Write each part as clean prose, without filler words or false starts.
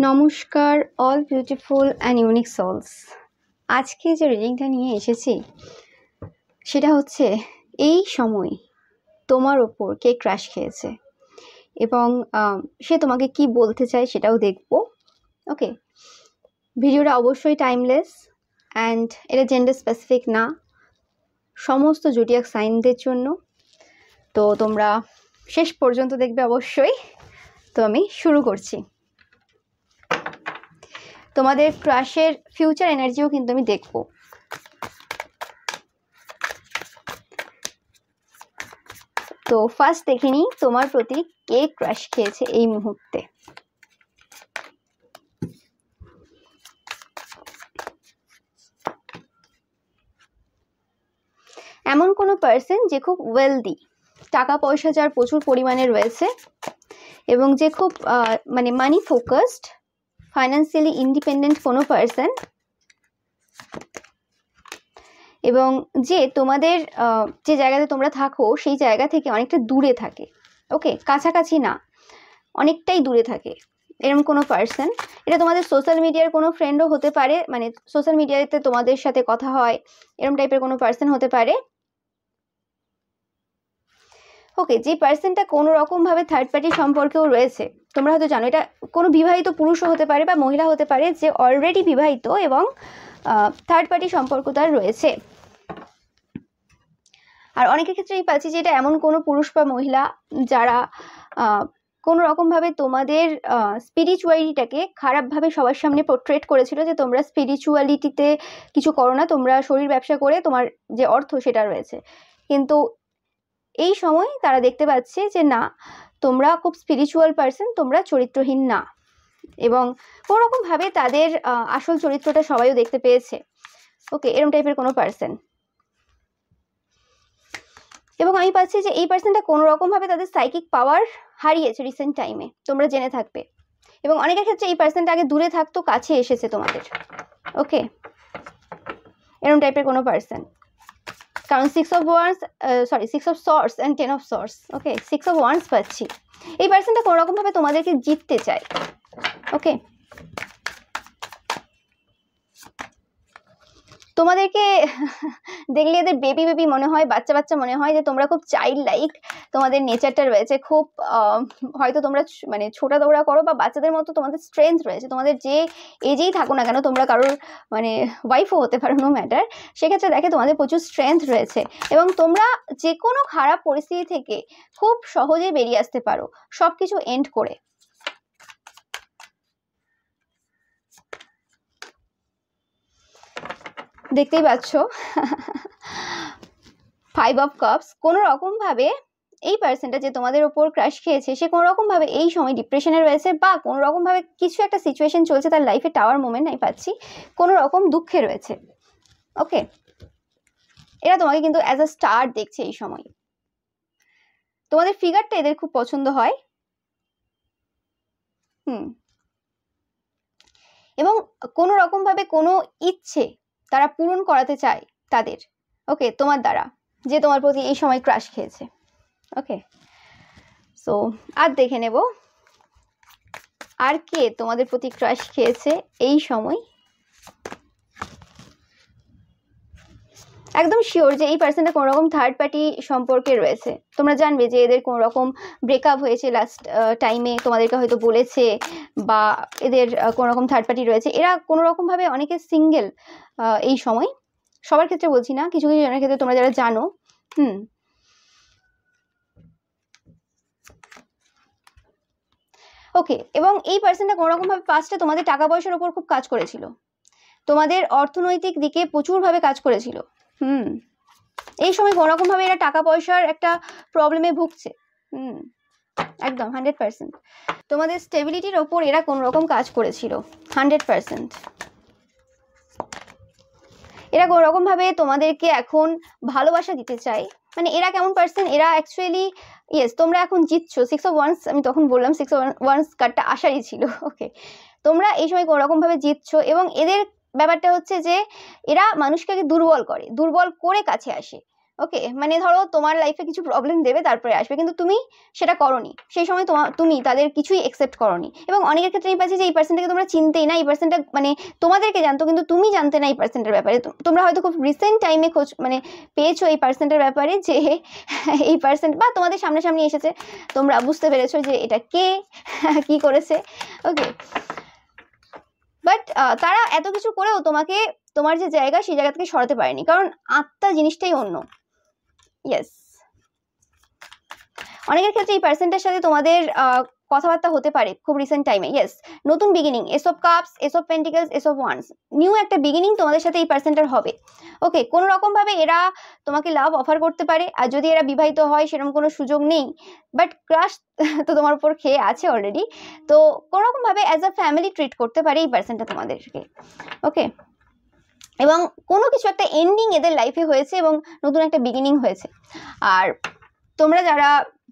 নমস্কার all beautiful and unique souls. আজকে যে রিডিংটা নিয়ে এসেছি সেটা হচ্ছে এই সময় তোমার ওপর কে ক্রাশ খেয়েছে এবং সে তোমাকে কি বলতে চায় সেটাও দেখব। ওকে, ভিডিওটা অবশ্যই টাইমলেস অ্যান্ড এটা জেন্ডার স্পেসিফিক না, সমস্ত জোডিয়াক সাইনদের জন্য। তো তোমরা শেষ পর্যন্ত দেখবে অবশ্যই। তো আমি শুরু করছি। তোমাদের ক্রাশের ফিউচার এনার্জিও কিন্তু আমি দেখব। তো ফার্স্ট দেখে নিই তোমার প্রতি কে ক্রাশ খেয়েছে এই মুহূর্তে। এমন কোনো পার্সন যে খুব ওয়েলদি, টাকা পয়সা যার প্রচুর পরিমাণে রয়েছে এবং যে খুব মানে মানি ফোকাসড, ফাইন্যান্সিয়ালি ইন্ডিপেন্ডেন্ট কোনো পার্সন, এবং যে তোমাদের যে জায়গাতে তোমরা থাকো সেই জায়গা থেকে অনেকটা দূরে থাকে। ওকে, কাছাকাছি না, অনেকটাই দূরে থাকে এরকম কোনো পার্সন। এটা তোমাদের সোশ্যাল মিডিয়ার কোনো ফ্রেন্ডও হতে পারে, মানে সোশ্যাল মিডিয়াতে তোমাদের সাথে কথা হয় এরকম টাইপের কোনো পার্সন হতে পারে। ওকে, যে পার্সনটা কোনো রকমভাবে থার্ড পার্টি সম্পর্কেও রয়েছে, তোমরা হয়তো জানো এটা কোনো বিবাহিত পুরুষও হতে পারে বা মহিলা হতে পারে যে অলরেডি বিবাহিত এবং থার্ড পার্টি সম্পর্ক তার রয়েছে। আর অনেকের ক্ষেত্রেই পাচ্ছি যে এটা এমন কোনো পুরুষ বা মহিলা যারা কোনো রকমভাবে তোমাদের স্পিরিচুয়ালিটিটাকে খারাপভাবে সবার সামনে পোর্ট্রেট করেছিল যে তোমরা স্পিরিচুয়ালিটিতে কিছু করো না, তোমরা শরীর ব্যবসা করে তোমার যে অর্থ সেটা রয়েছে। কিন্তু এই সময় তারা দেখতে পাচ্ছে যে না, তোমরা খুব স্পিরিচুয়াল পার্সন, তোমরা চরিত্রহীন না, এবং কোনো রকমভাবে তাদের আসল চরিত্রটা সবাইও দেখতে পেয়েছে। ওকে, এরকম টাইপের কোনো পার্সন। এবং আমি পাচ্ছি যে এই পার্সনটা কোনো রকমভাবে তাদের সাইকিক পাওয়ার হারিয়েছে রিসেন্ট টাইমে, তোমরা জেনে থাকবে। এবং অনেকের ক্ষেত্রে এই পার্সনটা আগে দূরে থাকতো, কাছে এসেছে তোমাদের। ওকে, এরকম টাইপের কোনো পার্সন। কারণ 6 of swords and 10 of swords। Okay, 6 of wands পাচ্ছি। এই পার্সনটা কোনো রকমভাবে তোমাদেরকে জিততে চায়। ওকে, তোমাদেরকে দেখলে এদের বেবি বেবি মনে হয়, বাচ্চা বাচ্চা মনে হয়, যে তোমরা খুব চাইল্ড লাইক, তোমাদের নেচারটা রয়েছে খুব, হয়তো তোমরা মানে ছোটা দৌড়া করো বা বাচ্চাদের মতো তোমাদের স্ট্রেংথ রয়েছে। তোমাদের যে এজেই থাকো না কেন, তোমরা কারোর মানে ওয়াইফও হতে পারো, নো ম্যাটার, সেক্ষেত্রে দেখে তোমাদের প্রচুর স্ট্রেংথ রয়েছে এবং তোমরা যে কোনো খারাপ পরিস্থিতি থেকে খুব সহজে বেরিয়ে আসতে পারো সব কিছু এন্ড করে। দেখতেই পাচ্ছ 5 of cups। কোনো রকমভাবে এই পার্সনটা যে তোমাদের ওপর ক্রাশ খেয়েছে সে কোনো রকমভাবে এই সময় ডিপ্রেশনে রয়েছে বা কোনো রকমভাবে কিছু একটা সিচুয়েশন চলছে তার লাইফে, টাওয়ার মোমেন্ট আমি পাচ্ছি, কোনো রকম দুঃখে রয়েছে। ওকে, এরা তোমাকে কিন্তু অ্যাজ আ স্টার দেখছে এই সময়। তোমাদের ফিগারটা এদের খুব পছন্দ হয়। এবং কোনো রকমভাবে কোনো ইচ্ছে তারা পূরণ করাতে চায় তাদের, ওকে, তোমার দ্বারা, যে তোমার প্রতি এই সময় ক্রাশ খেয়েছে। ওকে, সো আর দেখে নেব আর কে তোমাদের প্রতি ক্রাশ খেয়েছে এই সময়। একদম শিওর যে এই পার্সনটা কোনো রকম থার্ড পার্টি সম্পর্কে রয়েছে। তোমরা জানবে যে এদের কোনো রকম ব্রেকআপ হয়েছে লাস্ট টাইমে, তোমাদেরকে হয়তো বলেছে, বা এদের কোনো রকম থার্ড পার্টি রয়েছে। এরা কোনো রকমভাবে অনেকে সিঙ্গেল এই সময়, সবার ক্ষেত্রে বলছি না, কিছু কিছু জনের ক্ষেত্রে তোমরা যারা জানো। ওকে, এবং এই পার্সনটা কোনো রকমভাবে পাস্টে তোমাদের টাকা পয়সার উপর খুব কাজ করেছিল, তোমাদের অর্থনৈতিক দিকে প্রচুরভাবে কাজ করেছিল। এই সময় কোনো রকমভাবে এরা টাকা পয়সার একটা প্রবলেমে ভুগছে। একদম 100%। তোমাদের স্টেবিলিটির ওপর এরা কোনো রকম কাজ করেছিল 100%। এরা কোনো রকমভাবে তোমাদেরকে এখন ভালোবাসা দিতে চায়। মানে এরা কেমন পার্সন, এরা অ্যাকচুয়ালি ইয়েস, তোমরা এখন জিতছো। 6 of wands আমি তখন বললাম 6 of wands কার্ডটা আসারই ছিল। ওকে, তোমরা এই সময় কোনো রকমভাবে জিতছো এবং এদের ব্যাপারটা হচ্ছে যে এরা মানুষকে দুর্বল করে, দুর্বল করে কাছে আসে। ওকে, মানে ধরো তোমার লাইফে কিছু প্রবলেম দেবে তারপরে আসবে, কিন্তু তুমি সেটা করনি, সেই সময় তুমি তাদের কিছুই একসেপ্ট করনি। এবং অনেকের ক্ষেত্রে আমি পাচ্ছি যে এই পার্সনটাকে তোমরা চিনতেই না, এই পার্সনটা মানে তোমাদেরকে জানতো কিন্তু তুমি জানতে না এই পার্সনটার ব্যাপারে। তোমরা হয়তো খুব রিসেন্ট টাইমে খোঁজ মানে পেয়েছো এই পার্সনটার ব্যাপারে যে এই পার্সন, বা তোমাদের সামনাসামনি এসেছে, তোমরা বুঝতে পেরেছো যে এটা কে কি করেছে। ওকে, বাট তারা এত কিছু করেও তোমাকে তোমার যে জায়গা সেই জায়গা থেকে সরাতে পারেনি, কারণ আত্মা জিনিসটাই অন্য। ইয়েস, অনেকের ক্ষেত্রে এই পার্সনটার সাথে তোমাদের কথাবার্তা হতে পারে খুব রিসেন্ট টাইমে। ইয়েস, নতুন beginning, S of cups, S of pentacles, S of wands, new একটা বিগিনিং তোমাদের সাথে এই পার্সনটার হবে। ওকে, কোনো রকম ভাবে এরা তোমাকে লাভ অফার করতে পারে, আর যদি এরা বিবাহিত হয় সেরকম কোনো সুযোগ নেই, বাট ক্রাশ তো তোমার উপর খেয়ে আছে অলরেডি, তো কোনো রকম ভাবে অ্যাজ আ ফ্যামিলি ট্রিট করতে পারে এই পার্সনটা তোমাদেরকে। ওকে, এবং কোনো কিছু একটা এন্ডিং এদের লাইফে হয়েছে এবং নতুন একটা বিগিনিং হয়েছে। আর তোমরা যারা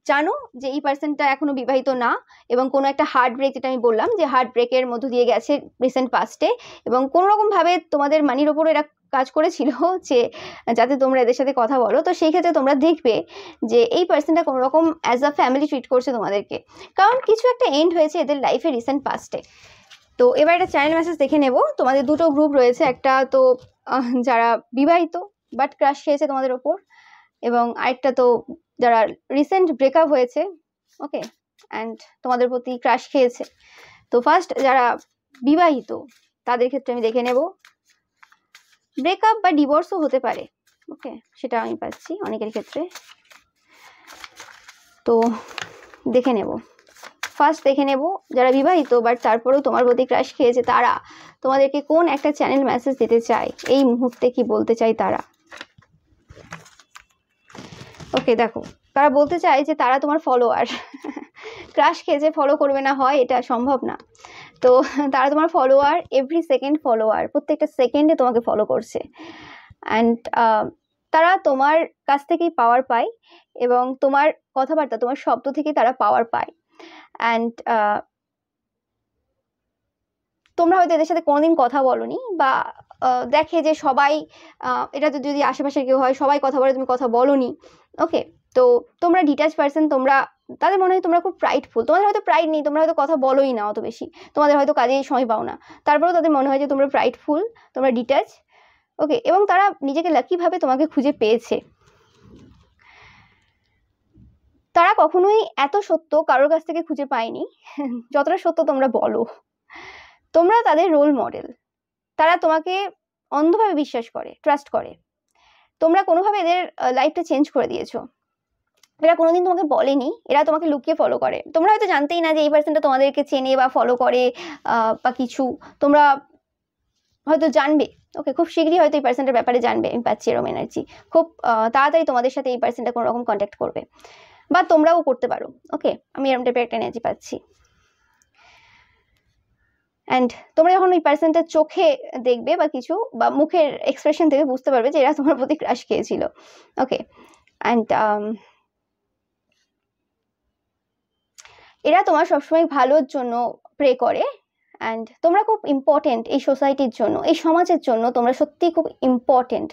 জানো যে এই পার্সনটা এখনো বিবাহিত না, এবং কোনো একটা হার্ট ব্রেক, যেটা আমি বললাম যে হার্ট ব্রেকের মধ্য দিয়ে গেছে রিসেন্ট পাস্টে, এবং কোনো রকম ভাবে তোমাদের মানির ওপর এরা কাজ করেছিল যে যাতে তোমরা এদের সাথে কথা বলো, তো সেই ক্ষেত্রে তোমরা দেখবে যে এই পার্সনটা কোনো রকম অ্যাজ আ ফ্যামিলি ট্রিট করছে তোমাদেরকে, কারণ কিছু একটা এন্ড হয়েছে এদের লাইফে রিসেন্ট পাস্টে। তো এবার একটা চ্যানেল মেসেজ দেখে নেব। তোমাদের দুটো গ্রুপ রয়েছে, একটা তো যারা বিবাহিত বাট ক্রাশ খেয়েছে তোমাদের ওপর, এবং আরেকটা তো যারা রিসেন্ট ব্রেকআপ হয়েছে, ওকে, অ্যান্ড তোমাদের প্রতি ক্রাশ খেয়েছে। তো ফার্স্ট যারা বিবাহিত তাদের ক্ষেত্রে আমি দেখে নেব, ব্রেকআপ বা ডিভোর্সও হতে পারে, ওকে, সেটা আমি পাচ্ছি অনেকের ক্ষেত্রে। তো দেখে নেব, ফার্স্ট দেখে নেব যারা বিবাহিত বাট তারপরেও তোমার প্রতি ক্রাশ খেয়েছে, তারা তোমাদেরকে কোন একটা চ্যানেল মেসেজ দিতে চায়, এই মুহূর্তে কি বলতে চায় তারা। ওকে, দেখো তারা বলতে চায় যে তারা তোমার ফলোয়ার। ক্রাশ খেয়েছে, ফলো করবে না হয় এটা সম্ভব না, তো তারা তোমার ফলোয়ার, এভরি সেকেন্ড ফলোয়ার, প্রত্যেকটা সেকেন্ডে তোমাকে ফলো করছে। অ্যান্ড তারা তোমার কাছ থেকেই পাওয়ার পায়, এবং তোমার কথাবার্তা, তোমার শব্দ থেকেই তারা পাওয়ার পায়। অ্যান্ড তোমরা হয়তো এদের সাথে কোনোদিন কথা বলনি, বা দেখে যে সবাই, এটা তো যদি আশেপাশে কেউ হয় সবাই কথা বলে, তুমি কথা বলনি। ওকে, তো তোমরা ডিট্যাচ পার্সন, তোমরা তাদের মনে হয় তোমরা খুব প্রাইডফুল, তোমাদের হয়তো প্রাইড নেই, তোমরা হয়তো কথা বলোই না অত বেশি, তোমাদের হয়তো কাজেই সময় পাও না, তারপরেও তাদের মনে হয় যে তোমরা প্রাইডফুল, তোমরা ডিট্যাচ। ওকে, এবং তারা নিজেকে লাকিভাবে তোমাকে খুঁজে পেয়েছে। তারা কখনোই এত সত্য কারোর কাছ থেকে খুঁজে পায়নি যতটা সত্য তোমরা বলো। তোমরা তাদের রোল মডেল, তারা তোমাকে অন্ধভাবে বিশ্বাস করে, ট্রাস্ট করে। তোমরা কোনোভাবে এদের লাইফটা চেঞ্জ করে দিয়েছো। এরা কোনোদিন তোমাকে বলেনি, এরা তোমাকে লুকিয়ে ফলো করে, তোমরা হয়তো জানতেই না যে এই পার্সনটা তোমাদেরকে চেনে বা ফলো করে বা কিছু, তোমরা হয়তো জানবে। ওকে, খুব শীঘ্রই হয়তো এই পার্সনটার ব্যাপারে জানবে, আমি পাচ্ছি এরকম এনার্জি, খুব তাড়াতাড়ি তোমাদের সাথে এই পার্সনটা কোনো রকম কন্ট্যাক্ট করবে, বা তোমরাও করতে পারো। ওকে, আমি এরকম টাইপের একটা এনার্জি পাচ্ছি। অ্যান্ড তোমরা যখন ওই পার্সনটা চোখে দেখবে বা কিছু, বা মুখের এক্সপ্রেশন থেকে বুঝতে পারবে যে এরা তোমার প্রতি ক্রাশ খেয়েছিল। ওকে, অ্যান্ড এরা তোমার সবসময় ভালোর জন্য প্রে করে, অ্যান্ড তোমরা খুব ইম্পর্টেন্ট এই সোসাইটির জন্য, এই সমাজের জন্য তোমরা সত্যিই খুব ইম্পর্টেন্ট,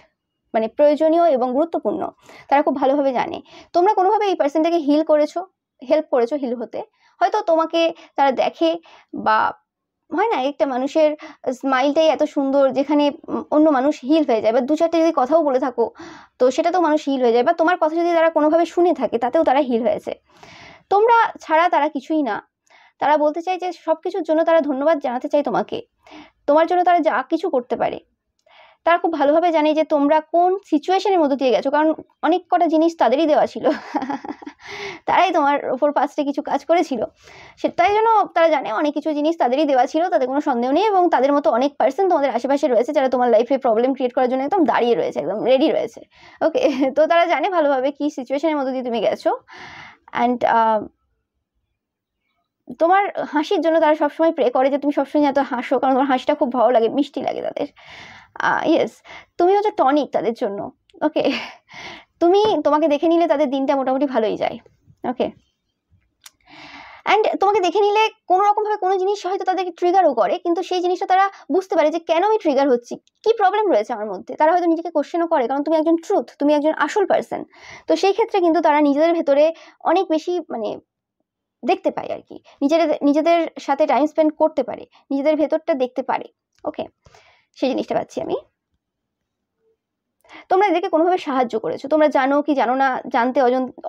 মানে প্রয়োজনীয় এবং গুরুত্বপূর্ণ। তারা খুব ভালোভাবে জানে তোমরা কোনোভাবে এই পার্সনটাকে হিল করেছো, হেল্প করেছো হিল হতে। হয়তো তোমাকে তারা দেখে, বা হয় না একটা মানুষের স্মাইলটাই এত সুন্দর, যেখানে অন্য মানুষ হিল হয়ে যায়, বা দু চারটে যদি কথাও বলে থাকো তো সেটাতেও মানুষ হিল হয়ে যায়, বা তোমার কথা যদি তারা কোনোভাবে শুনে থাকে তাতেও তারা হিল হয়েছে। তোমরা ছাড়া তারা কিছুই না। তারা বলতে চায় যে সবকিছুর জন্য তারা ধন্যবাদ জানাতে চায় তোমাকে, তোমার জন্য তারা যা কিছু করতে পারে। তারা খুব ভালোভাবে জানে যে তোমরা কোন সিচুয়েশনের মধ্যে দিয়ে গেছো, কারণ অনেক কটা জিনিস তাদেরই দেওয়া ছিল। তারাই তোমার ওপর পাশে কিছু কাজ করেছিল, সেটাই জন্য তারা জানে অনেক কিছু জিনিস তাদেরই দেওয়া ছিল, তাদের কোনো সন্দেহ নেই। এবং তাদের মতো অনেক পার্সন তোমাদের আশেপাশে রয়েছে যারা তোমার লাইফে প্রবলেম ক্রিয়েট করার জন্য একদম দাঁড়িয়ে রয়েছে, একদম রেডি রয়েছে। ওকে, তো তারা জানে ভালোভাবে কি সিচুয়েশনের মধ্যে দিয়ে তুমি গেছো। অ্যান্ড তোমার হাসির জন্য তারা সবসময় প্রে করে যে তুমি সবসময় এত হাসো, কারণ তোমার হাসিটা খুব ভালো লাগে, মিষ্টি লাগে তাদের। ইয়েস, তুমি হচ্ছে টনিক তাদের জন্য। ওকে, তোমাকে দেখে নিলে তাদের দিনটা মোটামুটি ভালোই যায়। ওকে, অ্যান্ড তোমাকে দেখে নিলে কোনো রকমভাবে কোনো জিনিস হয়তো তাদেরকে ট্রিগারও করে, কিন্তু সেই জিনিসটা তারা বুঝতে পারে যে কেন আমি ট্রিগার হচ্ছি, কি প্রবলেম রয়েছে আমার মধ্যে। তারা হয়তো নিজেকে কোশ্চেনও করে, কারণ তুমি একজন ট্রুথ, তুমি একজন আসল পার্সন। তো সেই ক্ষেত্রে কিন্তু তারা নিজেদের ভেতরে অনেক বেশি মানে দেখতে পায় আর কি, নিজেদের সাথে টাইম স্পেন্ড করতে পারে, নিজেদের ভেতরটা দেখতে পারে। ওকে, সেই জিনিসটা পাচ্ছি আমি। তোমরা এদেরকে কোনোভাবে সাহায্য করেছো, তোমরা জানো কি জানো না, জানতে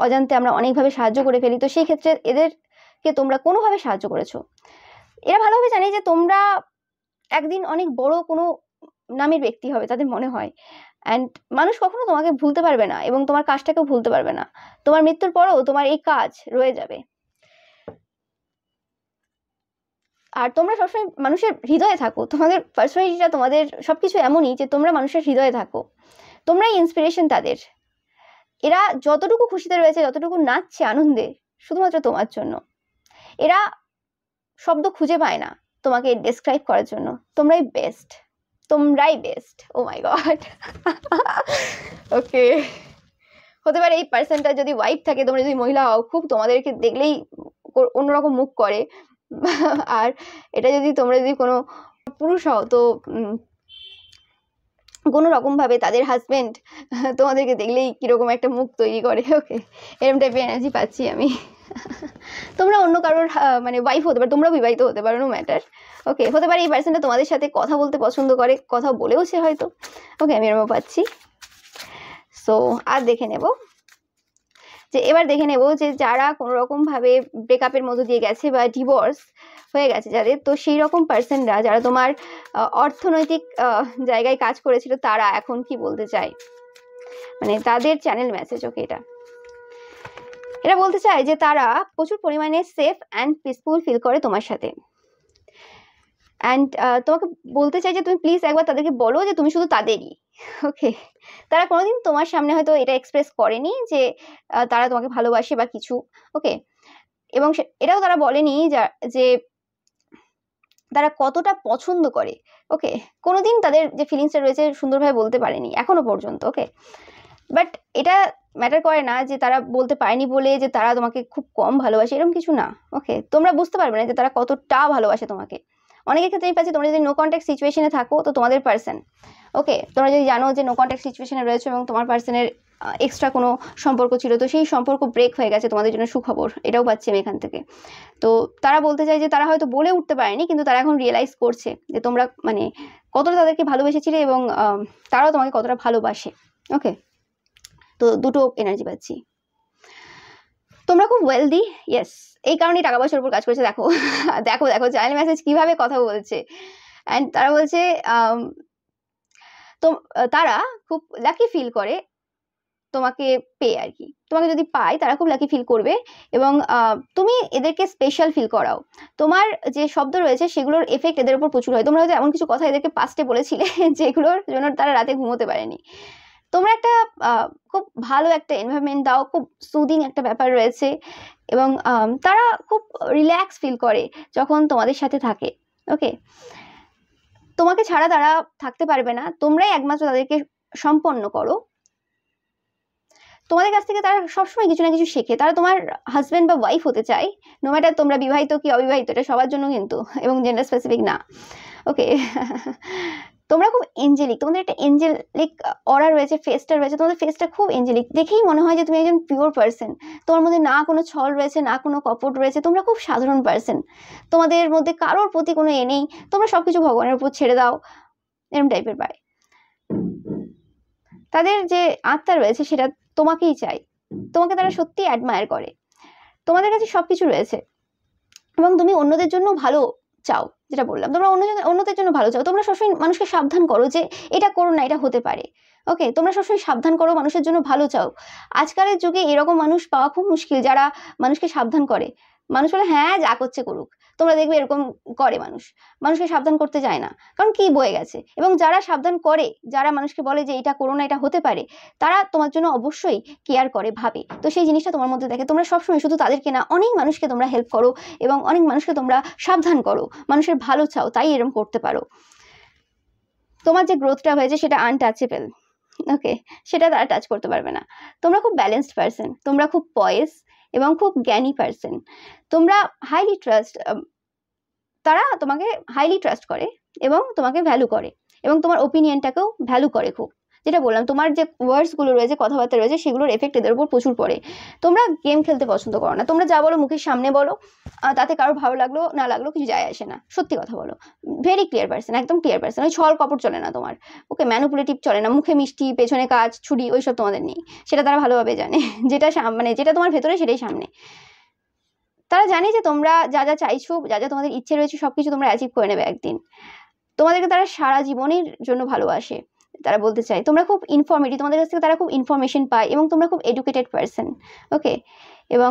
অজান্তে আমরা অনেকভাবে সাহায্য করে ফেলি। তো সেই ক্ষেত্রে এদেরকে তোমরা কোনোভাবে সাহায্য করেছো। এরা ভালোভাবে জানে যে তোমরা একদিন অনেক বড় কোনো নামের ব্যক্তি হবে, তাদের মনে হয়। অ্যান্ড মানুষ কখনো তোমাকে ভুলতে পারবে না, এবং তোমার কাজটাকেও ভুলতে পারবে না। তোমার মৃত্যুর পরেও তোমার এই কাজ রয়ে যাবে। আর তোমরা সবসময় মানুষের হৃদয়ে থাকো, তোমাদের পার্সোনালিটিটা, তোমাদের সবকিছু এমনই যে তোমরা মানুষের হৃদয়ে থাকো, তোমরাই ইন্সপিরেশন তাদের। এরা যতটুকু খুশিতে রয়েছে, যতটুকু নাচছে আনন্দে, শুধুমাত্র তোমার জন্য। এরা শব্দ খুঁজে পায় না তোমাকে ডেসক্রাইব করার জন্য। তোমরাই বেস্ট, তোমরাই বেস্ট। ও মাই গড। ওকে, হতে পারে এই পার্সনটা যদি ওয়াইফ থাকে, তোমরা যদি মহিলা হও, খুব তোমাদেরকে দেখলেই অন্যরকম মুখ করে। আর এটা যদি তোমরা যদি কোনো পুরুষ হও, তো কোনো রকম ভাবে তাদের হাজবেন্ড তোমাদেরকে দেখলেই কিরকম একটা মুখ তৈরি করে। ওকে, এরকম টাইপের এনার্জি পাচ্ছি আমি। তোমরা অন্য কারোর মানে ওয়াইফ হতে পারো, তোমরাও বিবাহিত হতে পারো, নো ম্যাটার। ওকে, হতে পারে এই পার্সনটা তোমাদের সাথে কথা বলতে পছন্দ করে, কথা বলেওছে হয়তো। ওকে, আমি এরকম পাচ্ছি। সো আর দেখে নেব যে, এবার দেখে নেব যে যারা কোনো রকম ভাবে ব্রেকআপের মধ্যে দিয়ে গেছে বা ডিভোর্স হয়ে গেছে যাদের, তো সেই রকম পার্সনরা যারা তোমার অর্থনৈতিক জায়গায় কাজ করেছিল, তারা এখন কি বলতে চায়, মানে তাদের চ্যানেল মেসেজ। ওকে, এটা বলতে চায় যে তারা প্রচুর পরিমাণে সেফ অ্যান্ড পিসফুল ফিল করে তোমার সাথে। অ্যান্ড তোমাকে বলতে চাই যে তুমি প্লিজ একবার তাদেরকে বলো যে তুমি শুধু তাদেরই। ওকে, তারা কোনোদিন তোমার সামনে হয়তো এটা এক্সপ্রেস করেনি যে তারা তোমাকে ভালোবাসে বা কিছু। ওকে, এবং এটাও তারা বলেনি যে তারা কতটা পছন্দ করে। ওকে, কোনোদিন তাদের যে ফিলিংসটা রয়েছে সুন্দরভাবে বলতে পারেনি এখনো পর্যন্ত। ওকে, বাট এটা ম্যাটার করে না যে তারা বলতে পারেনি বলে যে তারা তোমাকে খুব কম ভালোবাসে, এরকম কিছু না। ওকে, তোমরা বুঝতে পারবে না যে তারা কতটা ভালোবাসে তোমাকে। অনেকের ক্ষেত্রে আমি পাচ্ছি তোমরা যদি নো কন্ট্যাক্ট সিচুয়েশনে থাকো, তো তোমাদের পার্সন, ওকে, তোমরা যদি জানো যে নো কন্ট্যাক্ট সিচুয়েশনে রয়েছে এবং তোমার পার্সনের এক্সট্রা কোনো সম্পর্ক ছিল, তো সেই সম্পর্ক ব্রেক হয়ে গেছে, তোমাদের জন্য সুখবর, এটাও পাচ্ছি আমি এখান থেকে। তো তারা বলতে চায় যে তারা হয়তো বলে উঠতে পারেনি, কিন্তু তারা এখন রিয়েলাইজ করছে যে তোমরা মানে কতটা তাদেরকে ভালোবেসেছিলে এবং তারাও তোমাকে কতটা ভালোবাসে। ওকে, তো দুটো এনার্জি পাচ্ছি। তোমরা খুব ওয়েলদি, ইয়েস, এই কারণেই টাকা পয়সার উপর কাজ করেছে। দেখো দেখো দেখো চ্যানেল মেসেজ কিভাবে কথা বলছে। অ্যান্ড তারা বলছে তো তারা খুব লাকি ফিল করে তোমাকে পেয়ে আর কি। তোমাকে যদি পায় তারা খুব লাকি ফিল করবে, এবং তুমি এদেরকে স্পেশাল ফিল করাও। তোমার যে শব্দ রয়েছে সেগুলোর এফেক্ট এদের উপর প্রচুর হয়। তোমরা হয়তো এমন কিছু কথা এদেরকে পাস্টে বলেছিলে যেগুলোর জন্য তারা রাতে ঘুমোতে পারেনি। তোমরা একটা খুব ভালো একটা এনভায়রনমেন্ট দাও, খুব সুদিং একটা ব্যাপার রয়েছে, এবং তারা খুব রিল্যাক্স ফিল করে যখন তোমাদের সাথে থাকে। ওকে, তোমাকে ছাড়া তারা থাকতে পারবে না, তোমরাই একমাত্র তাদেরকে সম্পন্ন করো। তোমাদের কাছ থেকে তারা সবসময় কিছু না কিছু শেখে। তারা তোমার হাজব্যান্ড বা ওয়াইফ হতে চায়, নো ম্যাটার তোমরা বিবাহিত কি অবিবাহিত, এটা সবার জন্য কিন্তু, এবং জেন্ডার স্পেসিফিক না। ওকে, তোমরা খুব এঞ্জেলিক, তোমাদের একটা এঞ্জেলিক অরা রয়েছে, ফেসটা রয়েছে, তোমাদের ফেসটা খুব এঞ্জেলিক, দেখেই মনে হয় যে তুমি একজন পিওর পার্সন। তোমার মধ্যে না কোনো ছল রয়েছে, না কোনো কপট রয়েছে, তোমরা খুব সাধারণ পার্সন। তোমাদের মধ্যে কারোর প্রতি কোনো নেই, তোমরা সবকিছু ভগবানের উপর ছেড়ে দাও, এরকম টাইপের পায়। তাদের যে আত্মা রয়েছে সেটা তোমাকেই চাই, তোমাকে তারা সত্যি অ্যাডমায়ার করে, তোমাদের কাছে সবকিছু রয়েছে, এবং তুমি অন্যদের জন্য ভালো চাও। যেটা বললাম, তোমরা অন্যদের জন্য ভালো চাও। তোমরা সবসময় মানুষকে সাবধান করো যে এটা করো না, এটা হতে পারে। ওকে, তোমরা সবসময় সাবধান করো, মানুষের জন্য ভালো চাও। আজকালের যুগে এরকম মানুষ পাওয়া খুব মুশকিল যারা মানুষকে সাবধান করে। মানুষ বলে হ্যাঁ যা করছে করুক, তোমরা দেখবে এরকম করে মানুষকে সাবধান করতে চায় না, কারণ কি বয়ে গেছে। এবং যারা সাবধান করে, যারা মানুষকে বলে যে এটা করো না, এটা হতে পারে, তারা তোমার জন্য অবশ্যই কেয়ার করে, ভাবে। তো সেই জিনিসটা তোমার মধ্যে দেখে। তোমরা সবসময় শুধু তাদেরকে না, অনেক মানুষকে তোমরা হেল্প করো, এবং অনেক মানুষকে তোমরা সাবধান করো, মানুষের ভালো চাও, তাই এরকম করতে পারো। তোমার যে গ্রোথটা হয়েছে সেটা আনটাচেবল। ওকে, সেটা তারা টাচ করতে পারবে না। তোমরা খুব ব্যালেন্সড পার্সন, তোমরা খুব পয়েস, এবং খুব জ্ঞানী পার্সন। তোমরা হাইলি ট্রাস্ট, তারা তোমাকে হাইলি ট্রাস্ট করে এবং তোমাকে ভ্যালু করে এবং তোমার ওপিনিয়নটাকেও ভ্যালু করে খুব। যেটা বললাম, তোমার যে ওয়ার্ডসগুলো রয়েছে, কথাবার্তা রয়েছে, সেগুলোর এফেক্ট এদের উপর প্রচুর পড়ে। তোমরা গেম খেলতে পছন্দ করো না, তোমরা যা বলো মুখের সামনে বলো, তাতে কারোর ভালো লাগলো না লাগলো কিছু যায় আসে না, সত্যি কথা বলো। ভেরি ক্লিয়ার পার্সন, একদম ক্লিয়ার পার্সন। ওই ছল কপট চলে না তোমার, ওকে, ম্যানুপুলেটিভ চলে না, মুখে মিষ্টি পেছনে কাজ ছুরি ওইসব তোমাদের নেই, সেটা তারা ভালোভাবে জানে। যেটা মানে যেটা তোমার ভেতরে সেটাই সামনে। তারা জানে যে তোমরা যা যা চাইছো, যা যা তোমাদের ইচ্ছে রয়েছে, সবকিছু তোমরা অ্যাচিভ করে নেবে একদিন। তোমাদেরকে তারা সারা জীবনের জন্য ভালোবাসে। তারা বলতে চায় তোমরা খুব ইনফরমেটিভ, তোমাদের কাছ থেকে তারা খুব ইনফরমেশন পায় এবং তোমরা খুব এডুকেটেড পার্সন, ওকে। এবং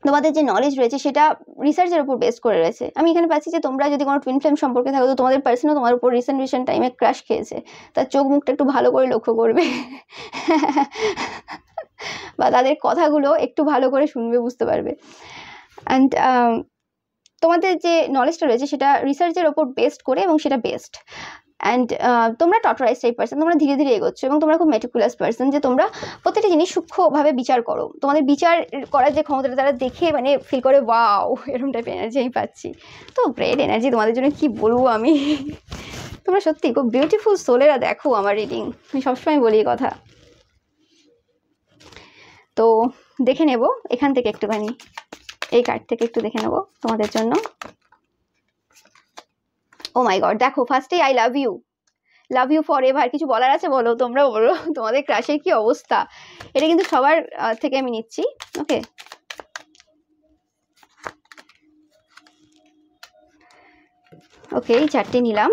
তোমাদের যে নলেজ রয়েছে সেটা রিসার্চের উপর বেস করে রয়েছে। আমি এখানে পাচ্ছি যে তোমরা যদি কোনো টুইন ফ্লেম সম্পর্কে থাকো, তো তোমাদের পার্সনও তোমার উপর রিসেন্ট টাইমে ক্রাশ খেয়েছে, তার চোখ মুখটা একটু ভালো করে লক্ষ্য করবে বা তাদের কথাগুলো একটু ভালো করে শুনবে, বুঝতে পারবে। অ্যান্ড তোমাদের যে নলেজটা রয়েছে সেটা রিসার্চের ওপর বেসড করে এবং সেটা বেস্ট। অ্যান্ড তোমরা টটরাইজ টাইপ পার্সন, তোমরা ধীরে ধীরে এগোচ্ছ এবং তোমরা খুব মেটিকুলাস পার্সন, যে তোমরা প্রত্যেকটা জিনিস সূক্ষ্মভাবে বিচার করো। তোমাদের বিচার করার যে ক্ষমতাটা তারা দেখে মানে ফিল করে ওয়াও, এরকম টাইপের এনার্জি আমি পাচ্ছি। তো গ্রেট এনার্জি, তোমাদের জন্য কি বলবো আমি। তোমরা সত্যি খুব বিউটিফুল সোলেরা। দেখো আমার রিডিং, আমি সবসময় বলি এই কথা। তো দেখে নেব এখান থেকে একটুখানি, এই কার্ড থেকে একটু দেখে নেব তোমাদের জন্য। ও মাই গড, দেখো ফার্স্টেই আই লাভ ইউ ফর এভার। কিছু বলার আছে বলো, তোমরা বলো তোমাদের ক্রাশের কি অবস্থা। এটা কিন্তু সবার থেকে আমি নিচ্ছি, ওকে। ওকে, এই চারটে নিলাম।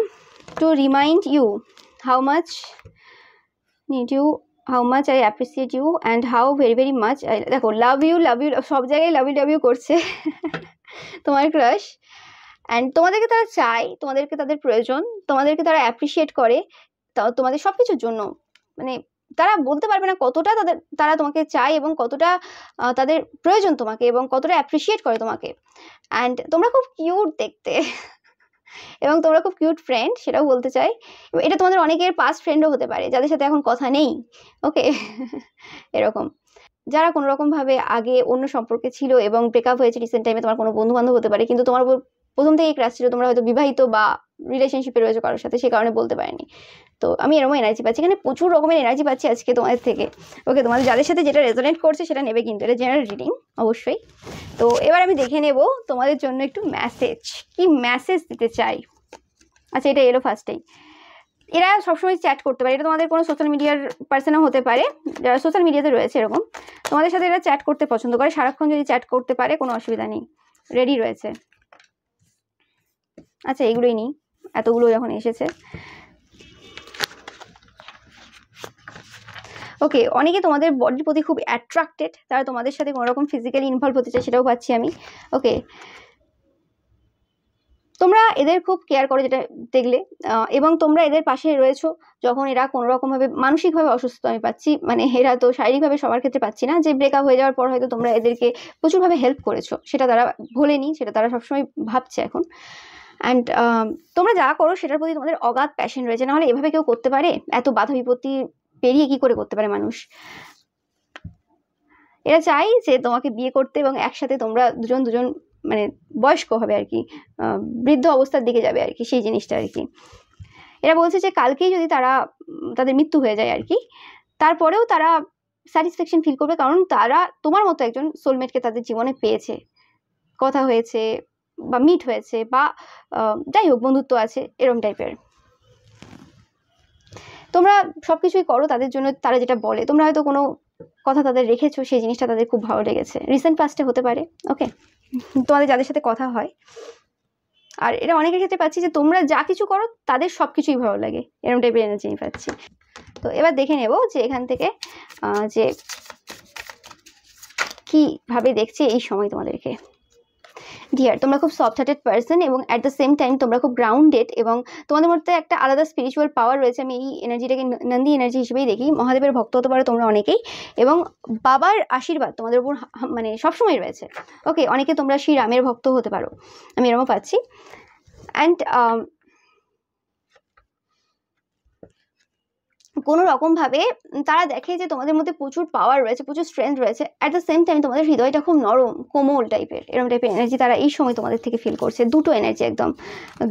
To remind you how much need you, how much I appreciate you and how very very much I, দেখো লাভ ইউ সব জায়গায় লাভ ইউ করছে তোমার ক্রাশ। অ্যান্ড তোমাদেরকে তারা চায়, তোমাদেরকে তাদের প্রয়োজন, তোমাদেরকে তারা অ্যাপ্রিসিয়েট করে তোমাদের সব কিছুর জন্য। মানে তারা বলতে পারবে না কতটা তারা তোমাকে চায় এবং কতটা তাদের প্রয়োজন তোমাকে এবং কতটা অ্যাপ্রিসিয়েট করে তোমাকে। অ্যান্ড তোমরা খুব কিউট দেখতে এবং তোমরা খুব কিউট ফ্রেন্ড, সেটাও বলতে চাই। এটা তোমাদের অনেকের পাস্ট ফ্রেন্ডও হতে পারে, যাদের সাথে এখন কথা নেই, ওকে। এরকম যারা কোনো রকমভাবে আগে অন্য সম্পর্কে ছিল এবং ব্রেকআপ হয়েছে রিসেন্ট টাইমে, তোমার কোনো বন্ধু বান্ধব হতে পারে, কিন্তু তোমার প্রথম থেকেই ক্রাশ ছিল, তোমরা হয়তো বিবাহিত বা রিলেশনশিপে রয়েছে কারোর সাথে, সে কারণে বলতে পারেনি। তো আমি এরকম এনার্জি পাচ্ছি, এখানে প্রচুর রকমের এনার্জি পাচ্ছি আজকে তোমাদের থেকে, ওকে। তোমাদের যাদের সাথে যেটা রেজোনেট করছে সেটা নেবে, কিন্তু এটা জেনারেল রিডিং অবশ্যই। তো এবার আমি দেখে নেব তোমাদের জন্য একটু মেসেজ, কি মেসেজ দিতে চাই। আচ্ছা, এটা এলো ফার্স্টেই। এরা সবসময় চ্যাট করতে পারে, এটা তোমাদের কোনো সোশ্যাল মিডিয়ার পার্সনও হতে পারে, যারা সোশ্যাল মিডিয়াতে রয়েছে এরকম, তোমাদের সাথে এরা চ্যাট করতে পছন্দ করে, সারাক্ষণ যদি চ্যাট করতে পারে কোনো অসুবিধা নেই, রেডি রয়েছে। আচ্ছা, এগুলোই নিই, এতগুলো যখন এসেছে। ওকে, অনেকে তোমাদের বডির প্রতি খুব অ্যাট্রাক্টেড, তারা তোমাদের সাথে কোনো রকম ফিজিক্যালি ইনভলভ হতে চায়, সেটাও পাচ্ছি আমি, ওকে। তোমরা এদের খুব কেয়ার করো যেটা দেখলে, এবং তোমরা এদের পাশে রয়েছো যখন এরা কোনো রকমভাবে মানসিকভাবে অসুস্থ আমি পাচ্ছি। মানে এরা তো শারীরিকভাবে সবার ক্ষেত্রে পাচ্ছি না, যে ব্রেকআপ হয়ে যাওয়ার পর হয়তো তোমরা এদেরকে প্রচুরভাবে হেল্প করেছো, সেটা তারা ভোলেনি, সেটা তারা সবসময় ভাবছে এখন। অ্যান্ড তোমরা যা করো সেটার প্রতি তোমাদের অগাধ প্যাশন রয়েছে, নাহলে এভাবে কেউ করতে পারে? এত বাধা বিপত্তি পেরিয়ে কি করে করতে পারে মানুষ? এরা চাই যে তোমাকে বিয়ে করতে এবং একসাথে তোমরা দুজন মানে বয়স্ক হবে আর কি, বৃদ্ধ অবস্থার দিকে যাবে আর কি, সেই জিনিসটা আর কি। এরা বলছে যে কালকেই যদি তাদের মৃত্যু হয়ে যায় আর কি, তারপরেও তারা স্যাটিসফ্যাকশন ফিল করবে, কারণ তারা তোমার মতো একজন সোলমেটকে তাদের জীবনে পেয়েছে, কথা হয়েছে বা মিট হয়েছে বা যাই হোক বন্ধুত্ব আছে, এরকম টাইপের। তোমরা সবকিছুই করো তাদের জন্য, তারা যেটা বলে, তোমরা হয়তো কোনো কথা তাদের রেখেছো, সেই জিনিসটা তাদের খুব ভালো লেগেছে, রিসেন্ট পাস্টে হতে পারে, ওকে। তোমাদের যাদের সাথে কথা হয়, আর এটা অনেকের ক্ষেত্রে পাচ্ছি যে তোমরা যা কিছু করো তাদের সব কিছুই ভালো লাগে, এরকম টাইপের এনার্জি পাচ্ছি। তো এবার দেখে নেব যে এখান থেকে যে কিভাবে দেখছে এই সময় তোমাদেরকে। ডিয়ার, তোমরা খুব সফট হার্টেড পার্সন এবং অ্যাট দ্য সেম টাইম তোমরা খুব গ্রাউন্ডেড এবং তোমাদের মধ্যে একটা আলাদা স্পিরিচুয়াল পাওয়ার রয়েছে। আমি এই এনার্জিটাকে নন্দী এনার্জি হিসেবেই দেখি। মহাদেবের ভক্ত হতে পারো তোমরা অনেকেই, এবং বাবার আশীর্বাদ তোমাদের উপর মানে সবসময় রয়েছে, ওকে। অনেকে তোমরা শ্রীরামের ভক্ত হতে পারো, আমি এরকম পাচ্ছি। অ্যান্ড কোনো রকমভাবে তারা দেখে যে তোমাদের মধ্যে প্রচুর পাওয়ার রয়েছে, প্রচুর স্ট্রেংথ রয়েছে। অ্যাট দ্য সেম টাইম তোমাদের হৃদয়টা খুব নরম, কোমল টাইপের, এরকম টাইপের এনার্জি তারা এই সময় তোমাদের থেকে ফিল করছে। দুটো এনার্জি, একদম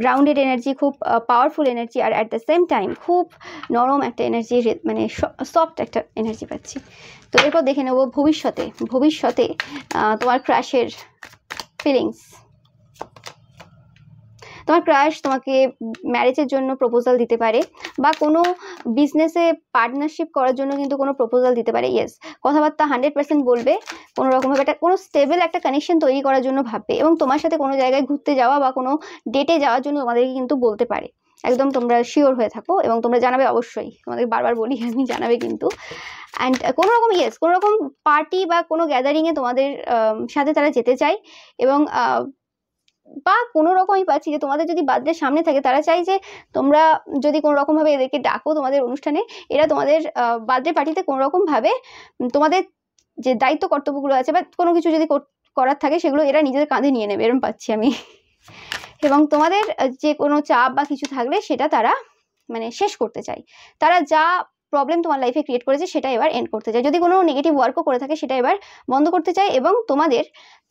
গ্রাউন্ডেড এনার্জি, খুব পাওয়ারফুল এনার্জি, আর অ্যাট দ্য সেম টাইম খুব নরম একটা এনার্জি, মানে সফট একটা এনার্জি পাচ্ছি। তো এরপর দেখে নেবো ভবিষ্যতে তোমার ক্রাশের ফিলিংস। তোমার ক্রাশ তোমাকে ম্যারেজের জন্য প্রপোজাল দিতে পারে, বা কোনো বিজনেসে পার্টনারশিপ করার জন্য কিন্তু কোনো প্রপোজাল দিতে পারে। ইয়েস, কথাবার্তা 100% বলবে, কোনো রকমভাবে একটা কোনো স্টেবল একটা কানেকশন তৈরি করার জন্য ভাববে, এবং তোমার সাথে কোনো জায়গায় ঘুরতে যাওয়া বা কোনো ডেটে যাওয়ার জন্য তোমাদেরকে কিন্তু বলতে পারে। একদম তোমরা শিওর হয়ে থাকো এবং তোমরা জানাবে অবশ্যই, তোমাদের বারবার বলি আমি, জানাবে কিন্তু। অ্যান্ড কোনো রকম কোনো রকম পার্টি বা কোনো গ্যাদারিংয়ে তোমাদের সাথে তারা যেতে চায়, এবং বা কোনো রকমই পাচ্ছি যে তোমাদের যদি বার্থডে সামনে থাকে, তারা চাই যে তোমরা যদি কোনো রকমভাবে এদেরকে ডাকো তোমাদের অনুষ্ঠানে, এরা তোমাদের বার্থডে পার্টিতে কোনো রকমভাবে তোমাদের যে দায়িত্ব কর্তব্যগুলো আছে বা কোনো কিছু যদি করার থাকে সেগুলো এরা নিজেদের কাঁধে নিয়ে নেবে, এরকম পাচ্ছি আমি। এবং তোমাদের যে কোনো চাপ বা কিছু থাকলে সেটা তারা মানে শেষ করতে চায়। তারা যা প্রবলেম তোমার লাইফে ক্রিয়েট করেছে সেটা এবার এন্ড করতে চায়। যদি কোনো নেগেটিভ ওয়ার্কও করে থাকে সেটা এবার বন্ধ করতে চায়, এবং তোমাদের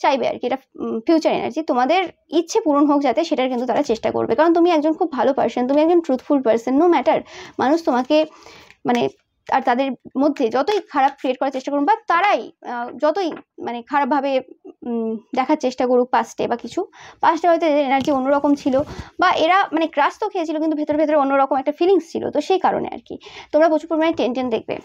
চাইবে আর কি, এটা ফিউচার এনার্জি, তোমাদের ইচ্ছে পূরণ হোক যাতে, সেটার কিন্তু তারা চেষ্টা করবে। কারণ তুমি একজন খুব ভালো পার্সন, তুমি একজন ট্রুথফুল পার্সন। নো ম্যাটার মানুষ তোমাকে মানে, আর তাদের মধ্যে যতই খারাপ ক্রিয়েট করার চেষ্টা করুন, বা তারাই যতই মানে খারাপভাবে দেখার চেষ্টা করুক পাস্টে বা কিছু, পাস্টে হয়তো এদের এনার্জি অন্যরকম ছিল, বা এরা মানে ক্রাশ তো খেয়েছিল কিন্তু ভেতরে ভেতরে অন্যরকম একটা ফিলিংস ছিল। তো সেই কারণে আর কি তোমরা প্রচুর পরিমাণে টেনশন দেখবে।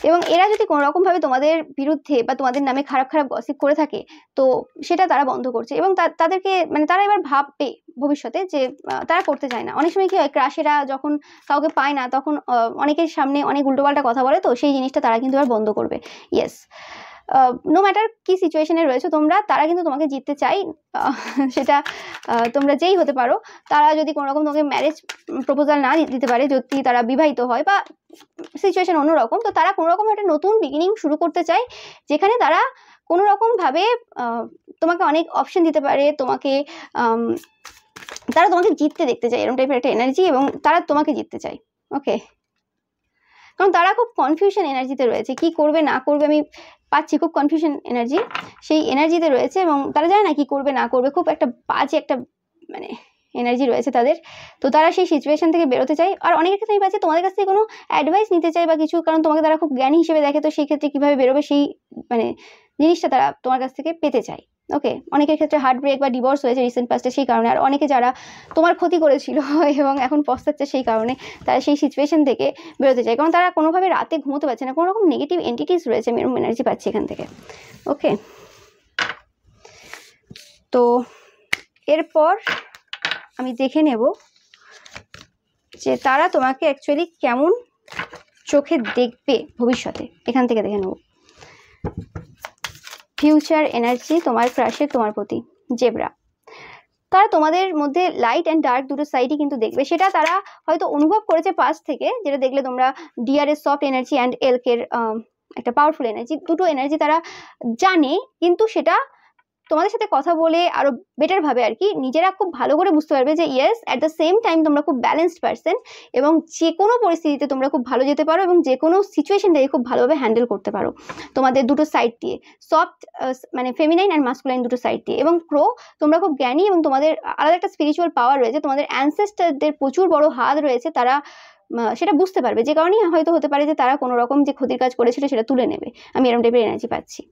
এবং এরা যদি কোনো রকমভাবে তোমাদের বিরুদ্ধে বা তোমাদের নামে খারাপ খারাপ গসিপ করে থাকে, তো সেটা তারা বন্ধ করছে, এবং তাদেরকে মানে তারা এবার ভাববে ভবিষ্যতে যে তারা করতে চায় না। অনেক সময় কি হয়, ক্রাশেরা যখন কাউকে পায় না তখন অনেকের সামনে অনেক উল্টোপাল্টা কথা বলে, তো সেই জিনিসটা তারা কিন্তু এবার বন্ধ করবে। ইয়েস, নো ম্যাটার কি সিচুয়েশনে রয়েছে তোমরা, তারা কিন্তু তোমাকে জিততে চাই, সেটা তোমরা যেই হতে পারো। তারা যদি কোনো রকম তোমাকে ম্যারেজ প্রপোজাল না দিতে পারে, যদি তারা বিবাহিত হয় বা সিচুয়েশন অন্যরকম, তো তারা কোনো রকম একটা নতুন বিগিনিং শুরু করতে চায়, যেখানে তারা কোনো রকমভাবে তোমাকে অনেক অপশন দিতে পারে, তারা তোমাকে জিততে দেখতে চায়, এরকম টাইপের একটা এনার্জি, এবং তারা তোমাকে জিততে চায়। ওকে, কারণ তারা খুব কনফিউশন এনার্জিতে রয়েছে, কি করবে না করবে আমি পাচ্ছি, খুব কনফিউশন এনার্জি সেই এনার্জিতে রয়েছে, এবং তারা জানে না কি করবে না করবে, খুব একটা বাজে একটা মানে এনার্জি রয়েছে তাদের। তো তারা সেই সিচুয়েশন থেকে বেরোতে চায়, আর অনেকের ক্ষেত্রে আমি পাচ্ছি তোমাদের কাছ থেকে কোনো অ্যাডভাইস নিতে চাই বা কিছু, কারণ তোমাকে তারা খুব জ্ঞানী হিসেবে দেখে, তো সেই ক্ষেত্রে কীভাবে বেরোবে সেই মানে জিনিসটা তারা তোমার কাছ থেকে পেতে চায়। ওকে, অনেকের ক্ষেত্রে হার্ট ব্রেক বা ডিভোর্স হয়েছে রিসেন্ট পাস্টে সেই কারণে, আর অনেকে যারা তোমার ক্ষতি করেছিল এবং এখন পস্তাচ্ছে সেই কারণে, তারা সেই সিচুয়েশন থেকে বেরোতে চায়, কারণ তারা কোনোভাবে রাতে ঘুমোতে পারছে না, কোনো রকম নেগেটিভ এন্টিটিস রয়েছে, আমি এরকম এনার্জি পাচ্ছি এখান থেকে। ওকে, তো এরপর আমি দেখে নেব যে তারা তোমাকে অ্যাকচুয়ালি কেমন চোখে দেখবে ভবিষ্যতে, এখান থেকে দেখে নেব ফিউচার এনার্জি তোমার ক্রাশের তোমার প্রতি। জেব্রা, তারা তোমাদের মধ্যে লাইট অ্যান্ড ডার্ক দুটো সাইডই কিন্তু দেখবে, সেটা তারা হয়তো অনুভব করেছে পাস্ট থেকে, যেটা দেখলে তোমরা ডিয়ারের সফট এনার্জি অ্যান্ড এলকের একটা পাওয়ারফুল এনার্জি, দুটো এনার্জি তারা জানে, কিন্তু সেটা তোমাদের সাথে কথা বলে আরো বেটার ভাবে আর কি নিজেরা খুব ভালো করে বুঝতে পারবে যে yes, at the same time তোমরা খুব ব্যালেন্সড পারসন, এবং যে কোনো পরিস্থিতিতে তোমরা খুব ভালো যেতে পারো, এবং যে কোনো সিচুয়েশনটাকে খুব ভালোভাবে হ্যান্ডেল করতে পারো তোমাদের দুটো সাইড দিয়ে, সফট মানে ফেমিনাইন অ্যান্ড মাস্কুলাইন দুটো সাইড দিয়ে। এবং ক্রো, তোমরা খুব জ্ঞানী, এবং তোমাদের আলাদা একটা স্পিরিচুয়াল পাওয়ার রয়েছে, তোমাদের অ্যানসেস্টারদের প্রচুর বড় হাত রয়েছে, তারা সেটা বুঝতে পারবে, যে কারণেই হয়তো হতে পারে যে তারা কোনো রকম যে ক্ষতির কাজ করেছিল সেটা তুলে নেবে। আমি এরকম টাইপের এনার্জি পাচ্ছি।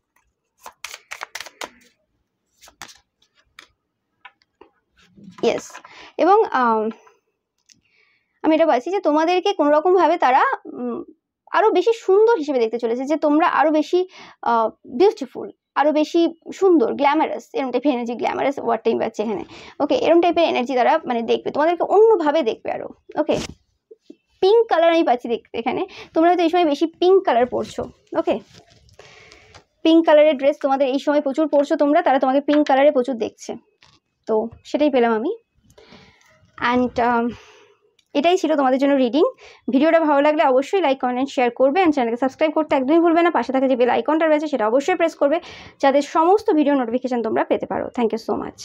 ইয়েস, এবং আমি এটা বলছি যে তোমাদেরকে কোনো রকমভাবে তারা আরো বেশি সুন্দর হিসেবে দেখতে চলেছে, যে তোমরা আরো বেশি বিউটিফুল, আরো বেশি সুন্দর, গ্ল্যামারাস, এরকম টাইপের এনার্জি, গ্ল্যামারাস ওয়ার্ডটা আমি পাচ্ছি এখানে। ওকে, এরকম টাইপের এনার্জি তারা মানে দেখবে, তোমাদেরকে অন্যভাবে দেখবে আরো। ওকে, পিঙ্ক কালার আমি পাচ্ছি দেখতে এখানে, তোমরা হয়তো এই সময় বেশি পিঙ্ক কালার পরছো। ওকে, পিঙ্ক কালারের ড্রেস তোমাদের এই সময় প্রচুর পরছো তোমরা, তারা তোমাকে পিঙ্ক কালারে প্রচুর দেখছে, তো সেটাই পেলাম আমি। অ্যান্ড এটাই ছিল তোমাদের জন্য রিডিং। ভিডিওটা ভালো লাগলে অবশ্যই লাইক, কমেন্ট, শেয়ার করবে, অ্যান্ড চ্যানেলকে সাবস্ক্রাইব করতে একদমই ভুলবে না। পাশে থাকা যে বেল আইকনটা রয়েছে সেটা অবশ্যই প্রেস করবে, যাতে সমস্ত ভিডিও নোটিফিকেশন তোমরা পেতে পারো। Thank you so much.